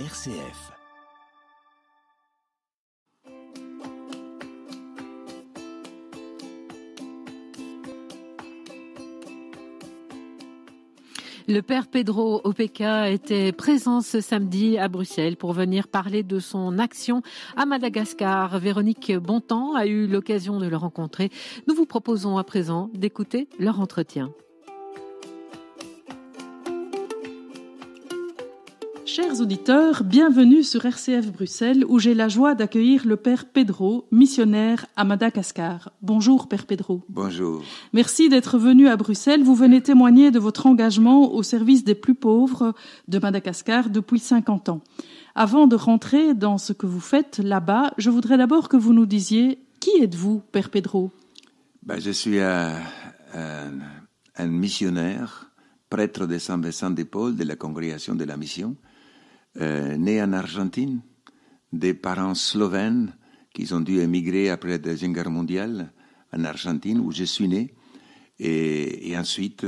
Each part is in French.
RCF. Le père Pedro Opeka était présent ce samedi à Bruxelles pour venir parler de son action à Madagascar. Véronique Bontemps a eu l'occasion de le rencontrer. Nous vous proposons à présent d'écouter leur entretien. Chers auditeurs, bienvenue sur RCF Bruxelles où j'ai la joie d'accueillir le père Pedro, missionnaire à Madagascar. Bonjour père Pedro. Bonjour. Merci d'être venu à Bruxelles. Vous venez témoigner de votre engagement au service des plus pauvres de Madagascar depuis 50 ans. Avant de rentrer dans ce que vous faites là-bas, je voudrais d'abord que vous nous disiez qui êtes-vous, père Pedro? Je suis un missionnaire, prêtre de Saint-Vincent de Paul de la congrégation de la mission. Né en Argentine, des parents slovènes qui ont dû émigrer après la Deuxième Guerre mondiale en Argentine, où je suis né. Et ensuite,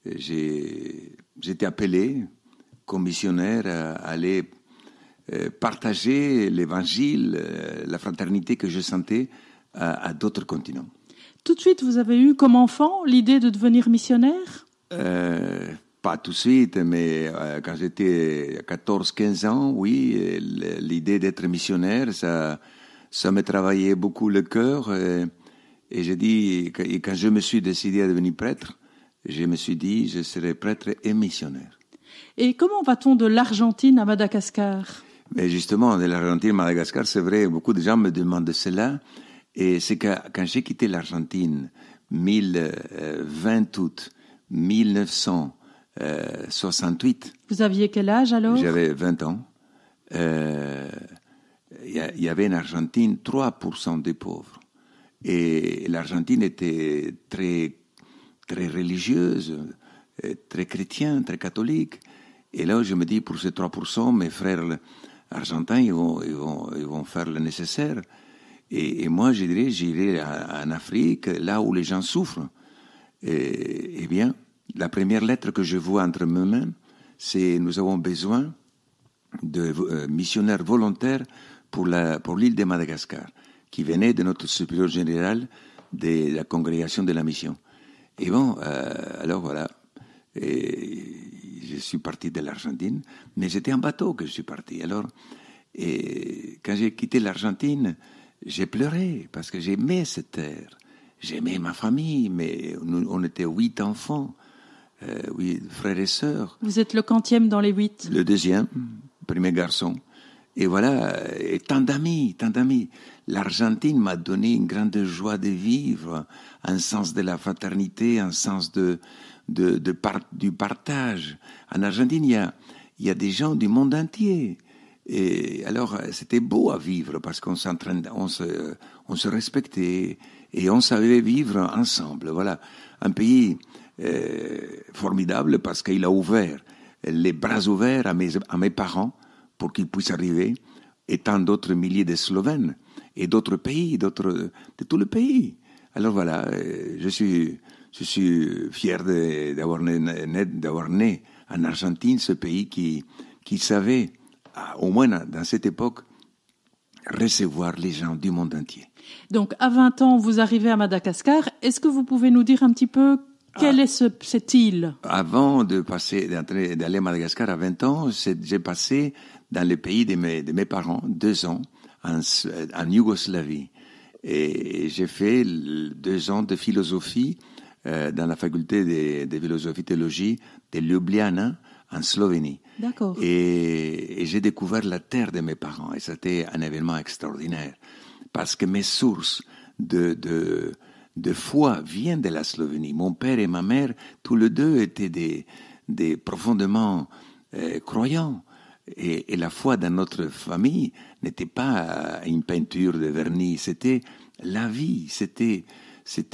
j'ai été appelé comme missionnaire à aller partager l'évangile, la fraternité que je sentais à d'autres continents. Tout de suite, vous avez eu comme enfant l'idée de devenir missionnaire? Pas tout de suite, mais quand j'étais 14-15 ans, oui, l'idée d'être missionnaire, ça me travaillait beaucoup le cœur. Et j'ai dit, et quand je me suis décidé à devenir prêtre, je me suis dit, je serai prêtre et missionnaire. Et comment va-t-on de l'Argentine à Madagascar? Mais justement, de l'Argentine à Madagascar, c'est vrai, beaucoup de gens me demandent cela. Et c'est que quand j'ai quitté l'Argentine, 20 août 1968. Vous aviez quel âge alors? J'avais 20 ans. Il y avait en Argentine 3% des pauvres. Et l'Argentine était très, très religieuse, très chrétienne, très catholique. Et là, je me dis, pour ces 3%, mes frères argentins, ils vont faire le nécessaire. Et moi, je dirais, j'irai en Afrique, là où les gens souffrent. Eh bien, la première lettre que je vois entre mes mains, c'est nous avons besoin de missionnaires volontaires pour l'île de Madagascar, qui venait de notre supérieur général de la congrégation de la mission. Et bon, alors voilà, je suis parti de l'Argentine, mais c'était en bateau que je suis parti. Alors, quand j'ai quitté l'Argentine, j'ai pleuré parce que j'aimais cette terre. J'aimais ma famille, mais on était 8 enfants, 8 frères et sœurs. Vous êtes le quantième dans les 8? Le deuxième, premier garçon. Et voilà, et tant d'amis. L'Argentine m'a donné une grande joie de vivre, un sens de la fraternité, un sens du partage. En Argentine, il y a des gens du monde entier. Et alors, c'était beau à vivre parce qu'on se respectait et on savait vivre ensemble. Voilà, un pays formidable parce qu'il a ouvert les bras ouverts à mes parents pour qu'ils puissent arriver, et tant d'autres milliers de Slovènes et d'autres pays, de tout le pays. Alors voilà, je suis fier d'avoir né en Argentine, ce pays qui savait, au moins dans cette époque, recevoir les gens du monde entier. Donc, à 20 ans, vous arrivez à Madagascar. Est-ce que vous pouvez nous dire un petit peu quelle est cette île? Avant d'aller à Madagascar à 20 ans, j'ai passé dans le pays de mes parents 2 ans en Yougoslavie. Et j'ai fait 2 ans de philosophie dans la faculté de philosophie-théologie de Ljubljana, en Slovénie. D'accord. Et j'ai découvert la terre de mes parents. Et c'était un événement extraordinaire. Parce que mes sources de foi viennent de la Slovénie. Mon père et ma mère, tous les deux étaient des profondément croyants. Et la foi dans notre famille n'était pas une peinture de vernis. C'était la vie. C'était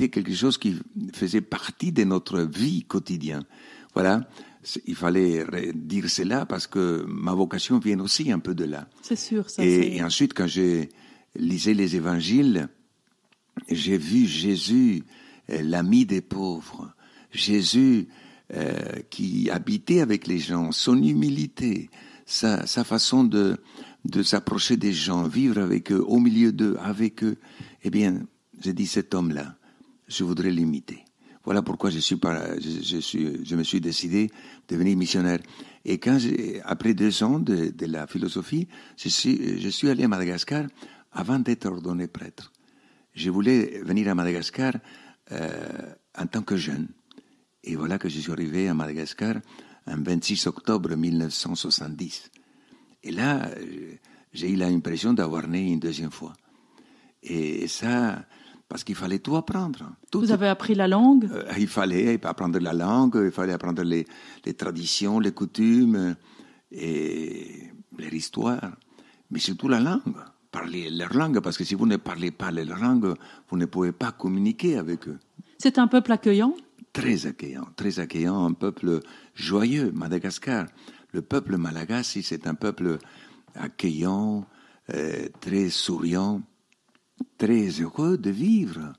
quelque chose qui faisait partie de notre vie quotidienne. Voilà. Il fallait dire cela parce que ma vocation vient aussi un peu de là. C'est sûr, ça. Et ensuite, quand je lisais les évangiles, j'ai vu Jésus, l'ami des pauvres. Jésus qui habitait avec les gens, son humilité, sa façon de s'approcher des gens, vivre avec eux, au milieu d'eux, avec eux. Eh bien, j'ai dit, cet homme-là, je voudrais l'imiter. Voilà pourquoi je me suis décidé de devenir missionnaire. Et après 2 ans de la philosophie, je suis allé à Madagascar avant d'être ordonné prêtre. Je voulais venir à Madagascar en tant que jeune. Et voilà que je suis arrivé à Madagascar un 26 octobre 1970. Et là, j'ai eu l'impression d'avoir né une 2e fois. Et ça, parce qu'il fallait tout apprendre. Vous avez appris la langue? Il fallait apprendre la langue, il fallait apprendre les traditions, les coutumes et leur histoire. Mais surtout la langue, parler leur langue, parce que si vous ne parlez pas leur langue, vous ne pouvez pas communiquer avec eux. C'est un peuple accueillant? Très accueillant, un peuple joyeux, Madagascar. Le peuple malagasy, c'est un peuple accueillant, très souriant, très heureux de vivre.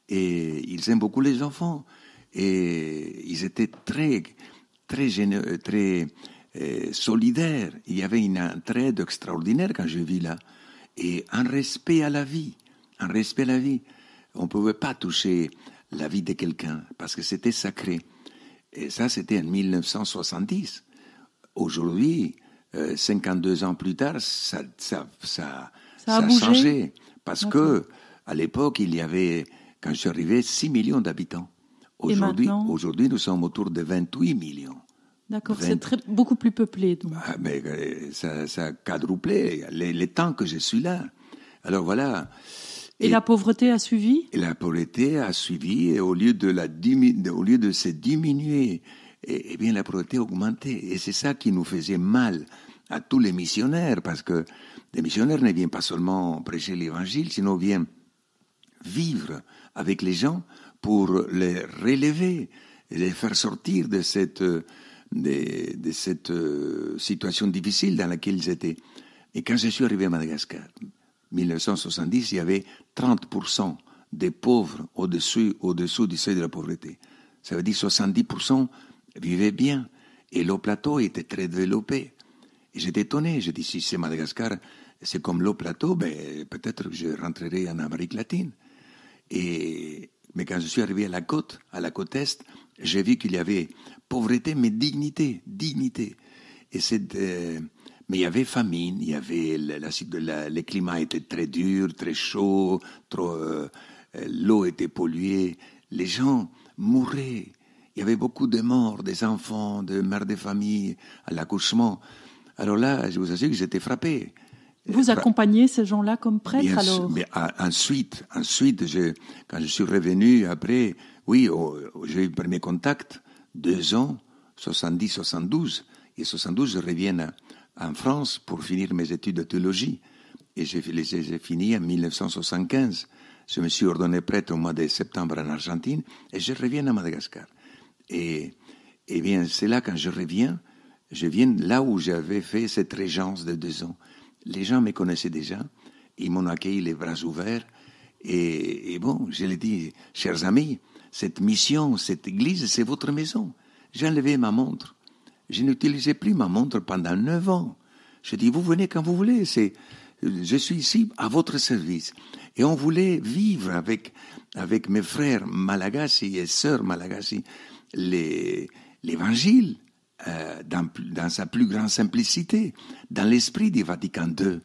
Et ils aiment beaucoup les enfants. Et ils étaient très généreux, très solidaires. Il y avait une entraide extraordinaire quand je vis là. Et un respect à la vie. On ne pouvait pas toucher la vie de quelqu'un, parce que c'était sacré. Et ça, c'était en 1970. Aujourd'hui, 52 ans plus tard, ça a changé. Parce que, à l'époque, il y avait, quand je suis arrivé, 6 millions d'habitants. Aujourd'hui, nous sommes autour de 28 millions. D'accord, c'est beaucoup plus peuplé. Donc. Ah, mais ça a quadruplé les temps que je suis là. Alors voilà. Et la pauvreté a suivi? Et la pauvreté a suivi, et au lieu de se diminuer, eh bien la pauvreté a augmenté. Et c'est ça qui nous faisait mal à tous les missionnaires, parce que les missionnaires ne viennent pas seulement prêcher l'évangile, sinon viennent vivre avec les gens pour les relever, et les faire sortir de cette situation difficile dans laquelle ils étaient. Et quand je suis arrivé à Madagascar, 1970, il y avait 30% des pauvres au-dessous du seuil de la pauvreté. Ça veut dire 70% vivaient bien. Et le plateau était très développé. Et j'étais étonné. J'ai dit, si c'est Madagascar, c'est comme le plateau, ben, peut-être que je rentrerai en Amérique latine. Mais quand je suis arrivé à la côte est, j'ai vu qu'il y avait pauvreté, mais dignité. Et mais il y avait famine, il y avait le climat était très dur, très chaud, l'eau était polluée, les gens mouraient. Il y avait beaucoup de morts, des enfants, de mères de famille à l'accouchement. Alors là, je vous assure que j'étais frappé. Vous accompagnez ces gens-là comme prêtre alors? Mais ensuite, quand je suis revenu après, oui, j'ai eu le premier contact, 2 ans, 70-72. Et 72, je reviens en France pour finir mes études de théologie. Et j'ai fini en 1975. Je me suis ordonné prêtre au mois de septembre en Argentine et je reviens à Madagascar. Et bien, c'est là, quand je viens là où j'avais fait cette régence de 2 ans. Les gens me connaissaient déjà, ils m'ont accueilli les bras ouverts. Et bon, je leur ai dit, chers amis, cette mission, cette église, c'est votre maison. J'ai enlevé ma montre. Je n'utilisais plus ma montre pendant 9 ans. Je dis, vous venez quand vous voulez. Je suis ici à votre service. Et on voulait vivre avec mes frères malagasy et sœurs malagasy l'évangile dans sa plus grande simplicité, dans l'esprit du Vatican II,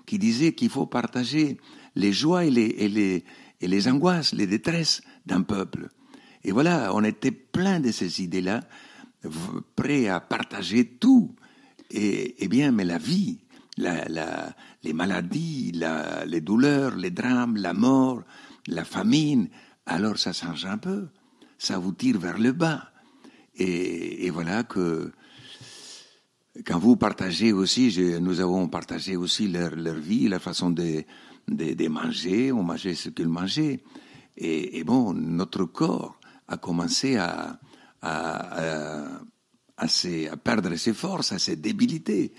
qui disait qu'il faut partager les joies et les angoisses, les détresses d'un peuple. Et voilà, on était plein de ces idées-là, prêts à partager tout. Et bien, mais la vie, les maladies, les douleurs, les drames, la mort, la famine, alors ça change un peu. Ça vous tire vers le bas. Et voilà que quand vous partagez aussi, nous avons partagé aussi leur vie, la façon de manger, on mangeait ce qu'ils mangeaient. Et bon, notre corps a commencé à perdre ses forces, à ses débilités.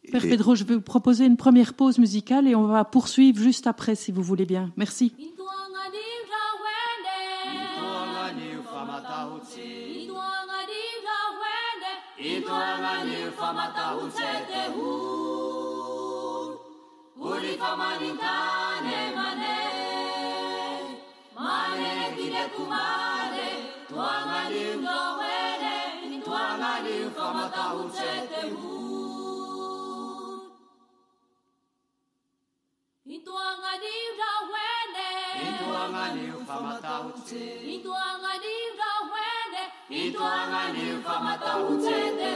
Père Pedro, je vais vous proposer une première pause musicale et on va poursuivre juste après, si vous voulez bien. Merci. Ituangani famata unsete uli famanitane mane tine kumane tuangani ngawene ituangani famata unsete ituangani rawene ituangani famata unsete ituangani rawene ituangani famata unsete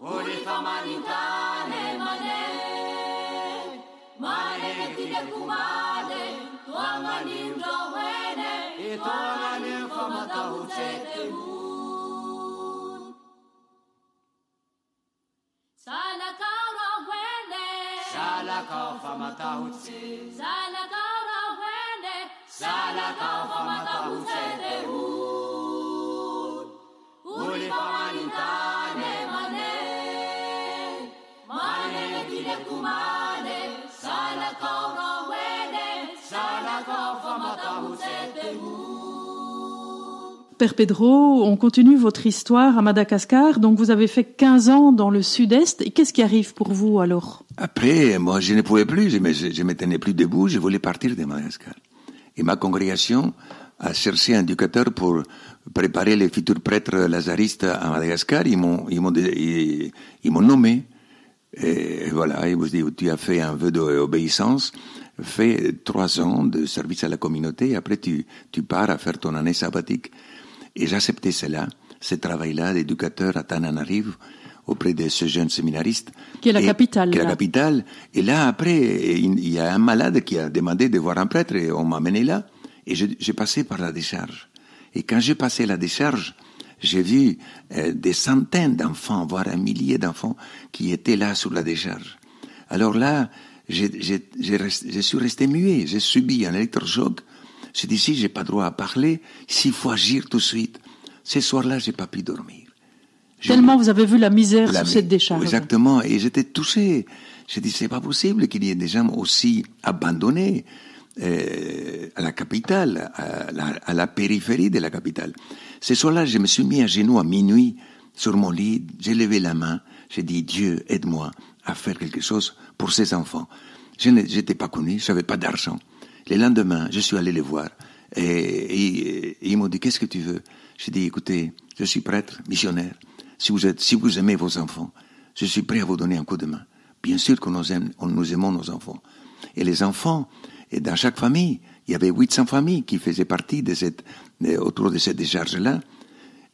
uli famanitane mane tine kumane tuangani rawene ituangani famata unsete sala kaura wene sala kau famata unsete sala kaura wene sala kau famata unsete uli famanitane mane tine kumane sala kaura wene sala kau famata unsete. Père Pedro, on continue votre histoire à Madagascar. Donc vous avez fait 15 ans dans le sud-est. Et qu'est-ce qui arrive pour vous alors? Après, moi je ne pouvais plus, je me tenais plus debout, je voulais partir de Madagascar. Et ma congrégation a cherché un éducateur pour préparer les futurs prêtres lazaristes à Madagascar. Ils m'ont nommé. Et voilà, ils m'ont dit, tu as fait un vœu d'obéissance, fais 3 ans de service à la communauté, et après tu pars à faire ton année sabbatique. Et j'acceptais cela, ce travail-là d'éducateur à Tananarive, auprès de ce jeune séminariste. Qui est la capitale. Qui est la capitale. Et là, après, il y a un malade qui a demandé de voir un prêtre, et on m'a amené là. Et j'ai passé par la décharge. Et quand j'ai passé la décharge, j'ai vu des centaines d'enfants, voire un millier d'enfants qui étaient là sur la décharge. Alors là, je suis resté muet, j'ai subi un électrochoc. J'ai dit, si j'ai pas droit à parler, s'il faut agir tout de suite. Ce soir-là, j'ai pas pu dormir. Tellement vous avez vu la misère sur cette décharge. Exactement, et j'étais touché. J'ai dit, c'est pas possible qu'il y ait des gens aussi abandonnés à la capitale, à la périphérie de la capitale. Ce soir-là, je me suis mis à genoux à minuit sur mon lit, j'ai levé la main, j'ai dit, Dieu, aide-moi à faire quelque chose pour ces enfants. Je n'étais pas connu, je n'avais pas d'argent. Le lendemain, je suis allé les voir et ils m'ont dit, qu'est-ce que tu veux? J'ai dit, écoutez, je suis prêtre, missionnaire. Si vous aimez vos enfants, je suis prêt à vous donner un coup de main. Bien sûr que nous aimons nos enfants. Et les enfants, et dans chaque famille, il y avait 800 familles qui faisaient partie autour de cette décharge-là.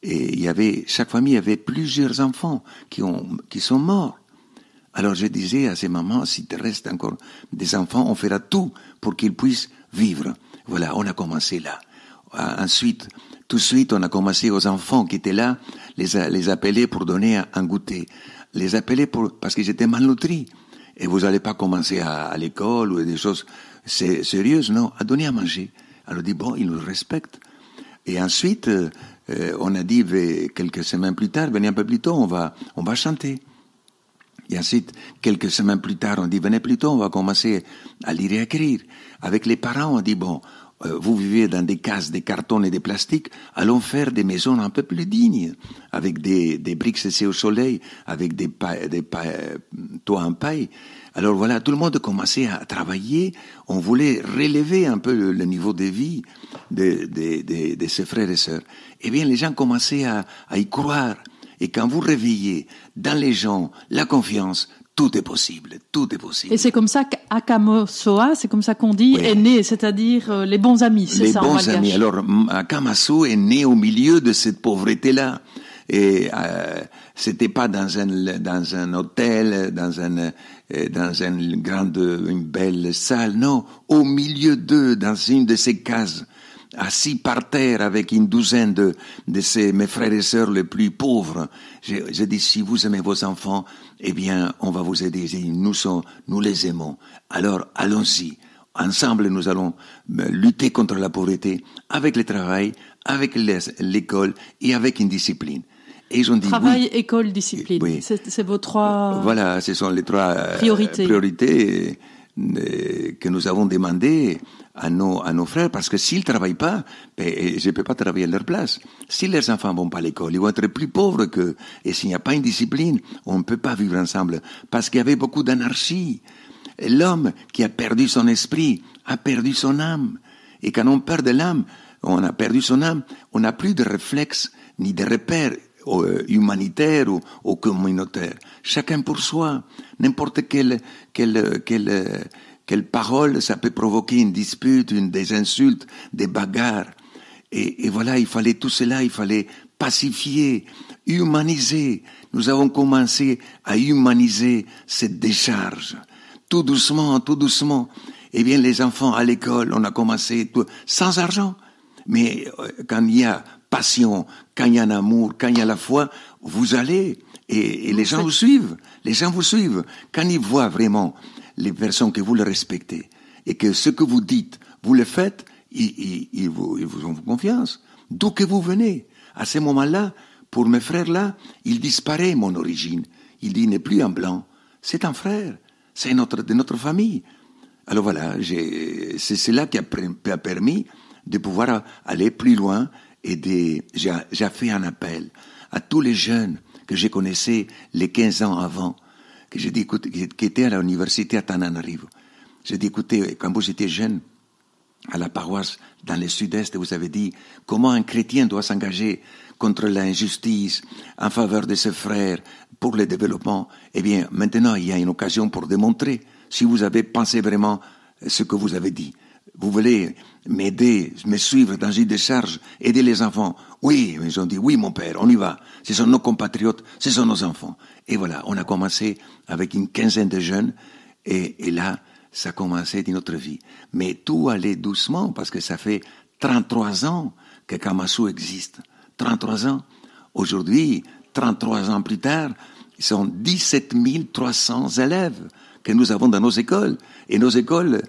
Et chaque famille avait plusieurs enfants qui sont morts. Alors je disais à ces mamans, s'il te reste encore des enfants, on fera tout pour qu'ils puissent vivre. Voilà, on a commencé là. Ensuite, tout de suite, on a commencé aux enfants qui étaient là, les appeler pour donner un goûter. Les appeler parce qu'ils étaient malnutris. Et vous n'allez pas commencer à l'école ou des choses sérieuses, non, à donner à manger. Alors on dit, bon, ils nous respectent. Et ensuite, on a dit, quelques semaines plus tard, venez un peu plus tôt, on va chanter. Et ensuite, quelques semaines plus tard, on dit, venez plus tôt, on va commencer à lire et à écrire. Avec les parents, on dit, bon, vous vivez dans des cases, des cartons et des plastiques, allons faire des maisons un peu plus dignes, avec des briques séchées au soleil, avec des toits en paille. Alors voilà, tout le monde commençait à travailler, on voulait relever un peu le niveau de vie de ses frères et sœurs. Eh bien, les gens commençaient à y croire. Et quand vous réveillez dans les gens la confiance, tout est possible, tout est possible. Et c'est comme ça qu'Akamosoa, c'est comme ça qu'on dit, oui, est né, c'est-à-dire les bons amis, c'est ça en malgache. Les bons amis. Alors, Akamaso est né au milieu de cette pauvreté-là. Et c'était pas dans un hôtel, dans une belle salle, non, au milieu d'eux, dans une de ces cases, assis par terre avec une douzaine de mes frères et sœurs les plus pauvres. J'ai dit, si vous aimez vos enfants, eh bien, on va vous aider. Nous les aimons. Alors, allons-y. Ensemble, nous allons lutter contre la pauvreté avec le travail, avec l'école et avec une discipline. Et ils ont dit travail, oui. École, discipline. Oui. C'est vos 3 voilà, ce sont les 3 priorités. que nous avons demandé à nos frères, parce que s'ils travaillent pas, je ne peux pas travailler à leur place. Si leurs enfants vont pas à l'école, ils vont être plus pauvres qu'eux. Et s'il n'y a pas une discipline, on ne peut pas vivre ensemble. Parce qu'il y avait beaucoup d'anarchie. L'homme qui a perdu son esprit a perdu son âme. Et quand on perd de l'âme, on a perdu son âme, on n'a plus de réflexes ni de repères humanitaires ou communautaires. Chacun pour soi. N'importe quelle parole, ça peut provoquer une dispute, des insultes, des bagarres. Et voilà, il fallait tout cela, il fallait pacifier, humaniser. Nous avons commencé à humaniser cette décharge. Tout doucement. Eh bien, les enfants à l'école, on a commencé sans argent. Mais quand il y a passion, quand il y a un amour, quand il y a la foi, vous allez et les gens vous suivent. Les gens vous suivent. Quand ils voient vraiment les personnes que vous les respectez et que ce que vous dites, vous le faites, ils vous ont confiance. D'où que vous venez. À ce moment-là, pour mes frères-là, il disparaît mon origine. Il dit, il n'est plus un blanc. C'est un frère. C'est de notre famille. Alors voilà, c'est cela qui a permis de pouvoir aller plus loin et j'ai fait un appel à tous les jeunes que je connaissais les 15 ans avant, que j'ai dit, écoute, qui étaient à l'université à Tananarivo. J'ai dit, écoutez, quand vous étiez jeune, à la paroisse dans le sud-est, vous avez dit comment un chrétien doit s'engager contre l'injustice, en faveur de ses frères, pour le développement. Eh bien, maintenant, il y a une occasion pour démontrer si vous avez pensé vraiment ce que vous avez dit. Vous voulez m'aider, me suivre dans une décharge, aider les enfants. Oui, ils ont dit, oui, mon père, on y va. Ce sont nos compatriotes, ce sont nos enfants. Et voilà, on a commencé avec une quinzaine de jeunes, et là, ça a commencé dans notre vie. Mais tout allait doucement, parce que ça fait 33 ans que Kamasou existe. 33 ans. Aujourd'hui, 33 ans plus tard, ils sont 17 300 élèves que nous avons dans nos écoles. Et nos écoles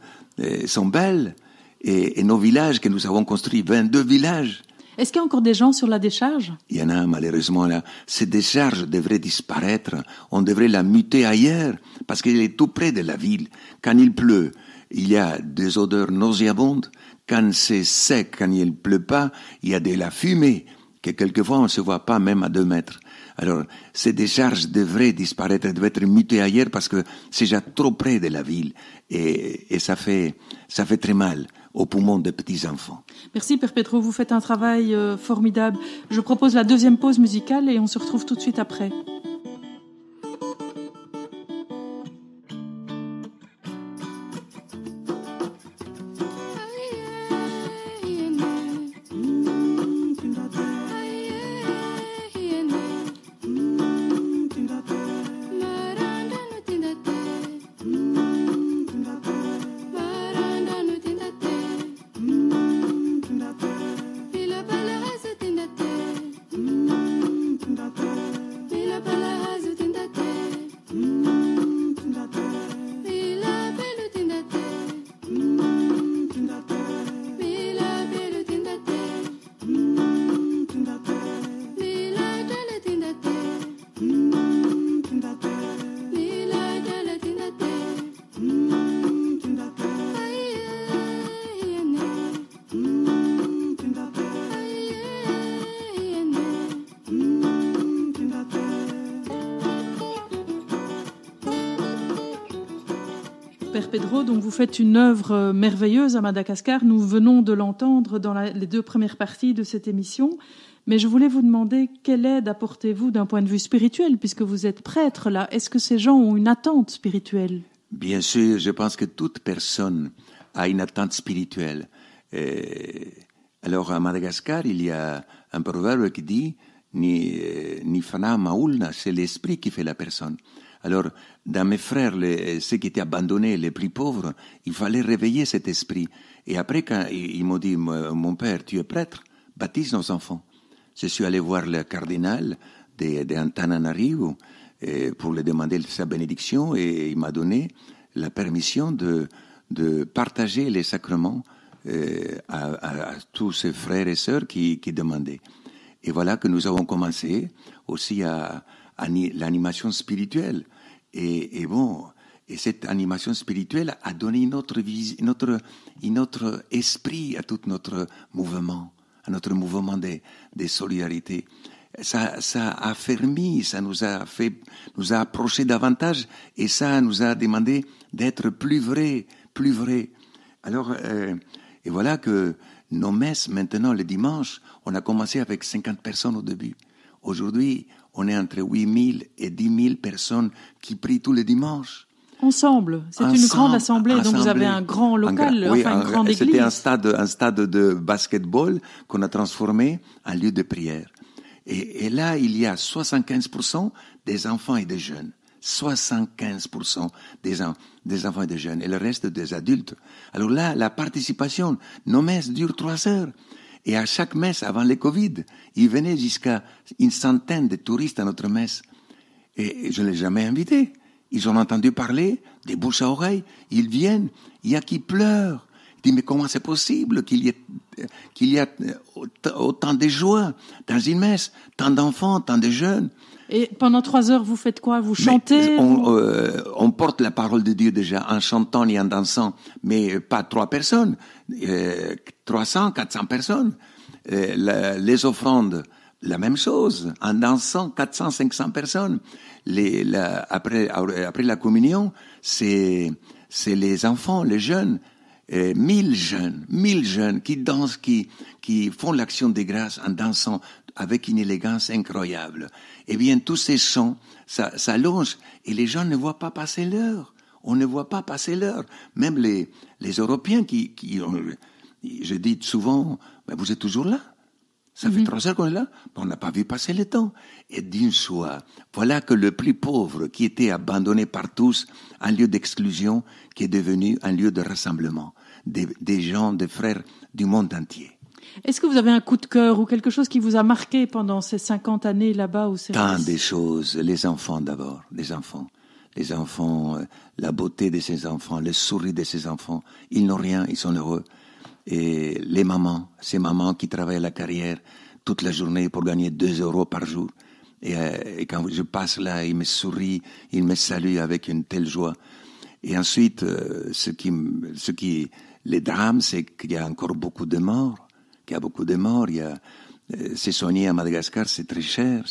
sont belles. Et nos villages que nous avons construits, 22 villages. Est-ce qu'il y a encore des gens sur la décharge? Il y en a, malheureusement, là. Cette décharge devrait disparaître. On devrait la muter ailleurs, parce qu'elle est tout près de la ville. Quand il pleut, il y a des odeurs nauséabondes. Quand c'est sec, quand il ne pleut pas, il y a de la fumée, que quelquefois on ne se voit pas même à 2 mètres. Alors, ces décharges devraient disparaître, devraient être mutées ailleurs, parce que c'est déjà trop près de la ville. Et ça fait très mal aux poumons des petits-enfants. Merci Père Pedro, vous faites un travail formidable. Je propose la deuxième pause musicale et on se retrouve tout de suite après. Père Pedro, donc vous faites une œuvre merveilleuse à Madagascar. Nous venons de l'entendre dans les 2 premières parties de cette émission. Mais je voulais vous demander quelle aide apportez-vous d'un point de vue spirituel, puisque vous êtes prêtre là. Est-ce que ces gens ont une attente spirituelle? Bien sûr, je pense que toute personne a une attente spirituelle. Alors à Madagascar, il y a un proverbe qui dit ni fana maulna, c'est l'esprit qui fait la personne. Alors, dans mes frères, ceux qui étaient abandonnés, les plus pauvres, il fallait réveiller cet esprit. Et après, quand ils m'ont dit, mon père, tu es prêtre, baptise nos enfants. Je suis allé voir le cardinal d'Antananarivo pour lui demander sa bénédiction et il m'a donné la permission de partager les sacrements à tous ces frères et sœurs qui demandaient. Et voilà que nous avons commencé aussi à l'animation spirituelle. Et Et cette animation spirituelle a donné une autre esprit à tout notre mouvement, à notre mouvement de solidarité. Ça a affermi, ça nous a approchés davantage, et ça nous a demandé d'être plus vrai. Alors, et voilà que nos messes, maintenant, le dimanche, on a commencé avec 50 personnes au début. Aujourd'hui, on est entre 8 000 et 10 000 personnes qui prient tous les dimanches. Ensemble, c'est une grande assemblée, donc vous avez un grand local, une grande église. C'était un stade de basketball qu'on a transformé en lieu de prière. Et là, il y a 75% des enfants et des jeunes. 75% des enfants et des jeunes, et le reste des adultes. Alors là, la participation, nos messes durent 3 heures. Et à chaque messe, avant le Covid, il venait jusqu'à une centaine de touristes à notre messe. Et je ne les ai jamais invités. Ils ont entendu parler, des bouches à oreille, ils viennent, il y a qui pleurent. Il dit, mais comment c'est possible qu'il y a autant de joie dans une messe, tant d'enfants, tant de jeunes. Et pendant 3 heures, vous faites quoi? Vous chantez? On porte la parole de Dieu déjà en chantant et en dansant, mais pas 3 personnes, 300, 400 personnes. Les offrandes, la même chose, en dansant 400, 500 personnes. Après la communion, c'est les enfants, les jeunes, 1000 jeunes qui dansent, qui font l'action des grâces en dansant avec une élégance incroyable. Eh bien, tous ces chants, ça longe, et les gens ne voient pas passer l'heure. On ne voit pas passer l'heure. Même les Européens je dis souvent, ben vous êtes toujours là. Ça fait 3 heures qu'on est là, on n'a pas vu passer le temps. Et d'une joie, voilà que le plus pauvre, qui était abandonné par tous, un lieu d'exclusion, qui est devenu un lieu de rassemblement, des gens, des frères du monde entier. Est-ce que vous avez un coup de cœur ou quelque chose qui vous a marqué pendant ces 50 années là-bas au service? Tant de choses. Les enfants d'abord, les enfants, la beauté de ces enfants, le sourire de ces enfants. Ils n'ont rien, ils sont heureux. Et les mamans, ces mamans qui travaillent à la carrière toute la journée pour gagner 2 euros par jour. Et quand je passe là, ils me sourient, ils me saluent avec une telle joie. Et ensuite, les drames, c'est qu'il y a encore beaucoup de morts. C'est soigné à Madagascar, c'est très cher.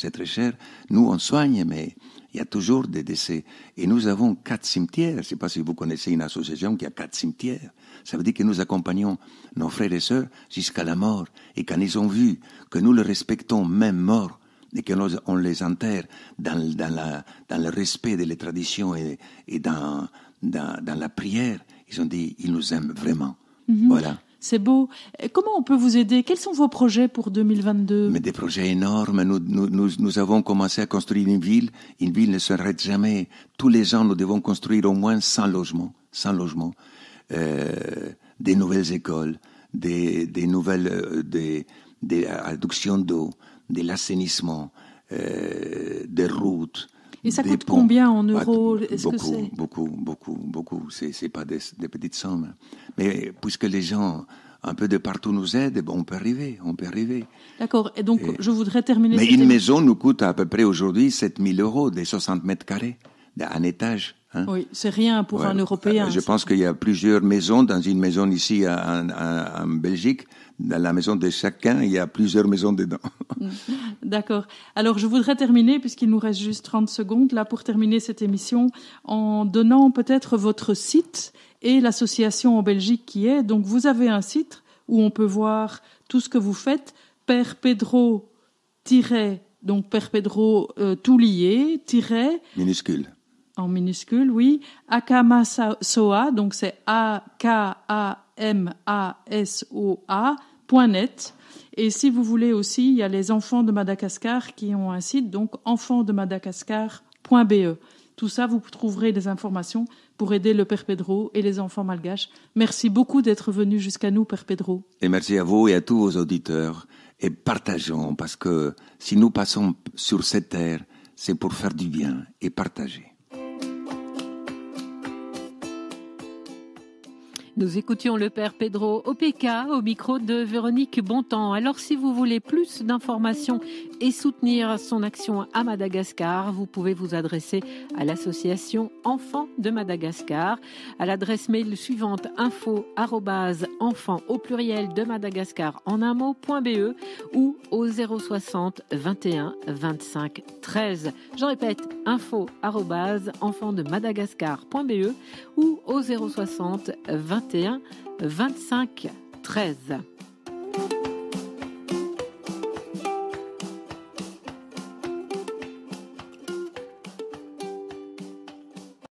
Nous, on soigne, mais il y a toujours des décès. Et nous avons 4 cimetières. Je ne sais pas si vous connaissez une association qui a 4 cimetières. Ça veut dire que nous accompagnons nos frères et sœurs jusqu'à la mort. Et quand ils ont vu que nous les respectons, même morts, et qu'on les enterre dans le respect de les traditions et dans la prière, ils ont dit, ils nous aiment vraiment. Voilà. C'est beau. Comment on peut vous aider? Quels sont vos projets pour 2022? Mais des projets énormes. Nous avons commencé à construire une ville. Une ville ne s'arrête jamais. Tous les ans, nous devons construire au moins 100 logements. Des nouvelles écoles, des nouvelles, des adductions d'eau, de l'assainissement, des routes. Et ça coûte combien en euros? Beaucoup. C'est pas des petites sommes. Mais puisque les gens un peu de partout nous aident, on peut arriver. D'accord. Et donc, je voudrais terminer. Mais une maison nous coûte à peu près aujourd'hui 7 000 euros, des 60 mètres carrés, un étage. Hein? Oui, c'est rien pour un Européen. Je pense qu'il y a plusieurs maisons. Dans une maison ici en Belgique, dans la maison de chacun, il y a plusieurs maisons dedans. D'accord. Alors, je voudrais terminer, puisqu'il nous reste juste 30 secondes, là, pour terminer cette émission, en donnant peut-être votre site et l'association en Belgique qui est. Donc, vous avez un site où on peut voir tout ce que vous faites. Père Pedro, donc Père Pedro tout lié, minuscule. En minuscule, oui. Akamasoa, donc c'est akamasoa.net. Et si vous voulez aussi, il y a les enfants de Madagascar qui ont un site, donc enfantsdemadagascar.be. Tout ça, vous trouverez des informations pour aider le Père Pedro et les enfants malgaches. Merci beaucoup d'être venu jusqu'à nous, Père Pedro. Et merci à vous et à tous vos auditeurs. Et partageons, parce que si nous passons sur cette terre, c'est pour faire du bien et partager. Nous écoutions le père Pedro Opeka au micro de Véronique Bontemps. Alors si vous voulez plus d'informations et soutenir son action à Madagascar, vous pouvez vous adresser à l'association Enfants de Madagascar à l'adresse mail suivante info@enfants au pluriel de Madagascar en un mot.be ou au 060 21 25 13. Je répète, info@enfants de Madagascar.be ou au 060 21 25 13.